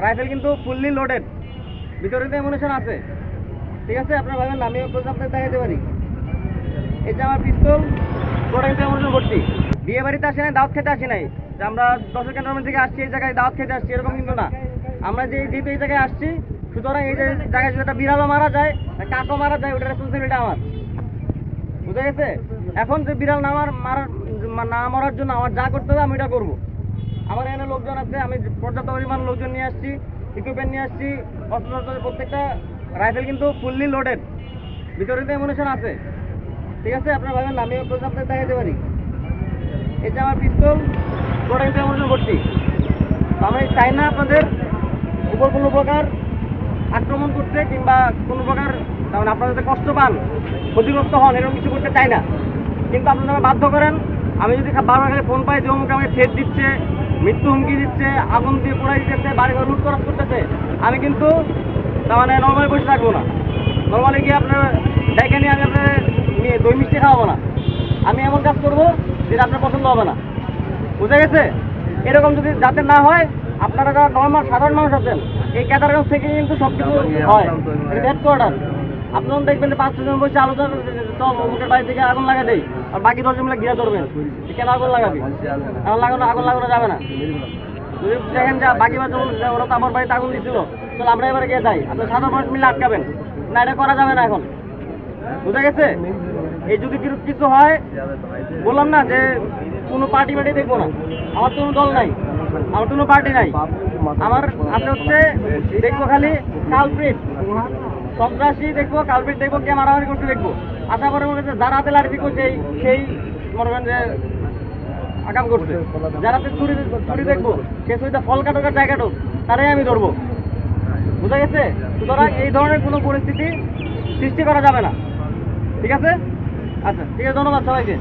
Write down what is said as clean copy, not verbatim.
Rifle কিন্তু fully loaded, ভিতরে তো অ্যামুনিশন আছে। ঠিক আছে, আপনারা ভাবেন না আমি আপনাদের দেখাতে পারি। এই যে আমার পিস্তল, পুরোটা কিন্তু অ্যামুনিশন ভর্তি। বিয়ে বাড়িতে আসি নাই, দাওয়াত খেতে আসি নাই যে আমরা দর্শক ক্যান্টনমেন্ট থেকে আসছি এই জায়গায় দাওয়াত খেতে আসছি, এরকম কিন্তু না। আমরা যেহেতু এই জায়গায় আসছি, সুতরাং এই যে জায়গায় যদি একটা বিড়ালও মারা যায়, কাকও মারা যায়, ওটা রেসপন্সিবিলিটি আমার। বুঝা গেছে? এখন যে বিড়াল না মরার জন্য আমার যা করতে হবে আমি এটা করবো। আমার এখানে লোকজন আছে, আমি পর্যাপ্ত পরিমাণ লোকজন নিয়ে আসছি, ইকুইপমেন্ট নিয়ে আসছি, অস্ত্র। প্রত্যেকটা রাইফেল কিন্তু ফুললি লোডেড, ভিতরে তো অ্যামুনিশন আছে। ঠিক আছে, আপনারা ভাবেন না আমি আপনাদের দেখাতে পারি। এই যে আমার পিস্তল, পুরোটা কিন্তু অ্যামুনিশন ভর্তি। তো আমরা চাই না আপনাদের উপর কোনো প্রকার আক্রমণ করতে কিংবা কোনো প্রকার মানে আপনারা যাতে কষ্ট পান, ক্ষতিগ্রস্ত হন, এরকম কিছু করতে চাই না। কিন্তু আপনারা আমাকে বাধ্য করেন। আমি যদি বারবার খালি ফোন পাই যে অমুক আমাকে ঠেট দিচ্ছে, মৃত্যু হুমকি দিচ্ছে, আগুন দিয়ে পোড়াই দিতেছে, বাড়িঘর লুট করা করতেছে, আমি কিন্তু তার মানে নর্মালি বসে থাকবো না। নর্মালি গিয়ে আপনার ডেকে নিয়ে আমি আপনার দই মিষ্টি খাওয়াবো না। আমি এমন কাজ করবো যেটা আপনার পছন্দ হবে না। বুঝা গেছে? এরকম যদি যাতে না হয়, আপনারা যারা নর্মাল সাধারণ মানুষ আছেন, এই ক্যাটারগঞ্জ থেকে কিন্তু সব কিছু হয়, হেডকোয়ার্টার। আপনারা দেখবেন যে 5-6 জন বসে আলোচনা করতে চল অমুকের বাড়ি থেকে আগুন লাগা দেয়, আর বাকি 10 জন মিলে ঘিরে ধরবেন। কেন আগুন লাগাবি? আগুন লাগানো যাবে না। যদি দেখেন যে বাকি ওরা তো আমার বাড়িতে আগুন দিচ্ছিল, চলো আমরা এবারে গিয়ে যাই, আপনার সাধারণ মানুষ মিলে আটকাবেন না, এটা করা যাবে না এখন। বুঝা গেছে? এই যদি কিছু হয়, বললাম না যে কোনো পার্টি দেখবো না, আমার কোনো দল নাই, আমার কোনো পার্টি নাই, আমার আছে হচ্ছে দেখবো খালি কালপ্রিট, সন্ত্রাসী দেখবো, কালপ্রিট দেখবো, কে মারামারি করতে দেখবো। আশা করে মনে হচ্ছে যারা হাতে লাঠি করছে সেই মনে করেন যে আকাম করছে, যারা চুরি দেখবো, সে চুরিতে ফল কাটোকার জায়গা কাটো, তারাই আমি ধরবো। বুঝা গেছে? সুতরাং এই ধরনের কোনো পরিস্থিতি সৃষ্টি করা যাবে না। ঠিক আছে? আচ্ছা, ঠিক আছে, ধন্যবাদ সবাইকে।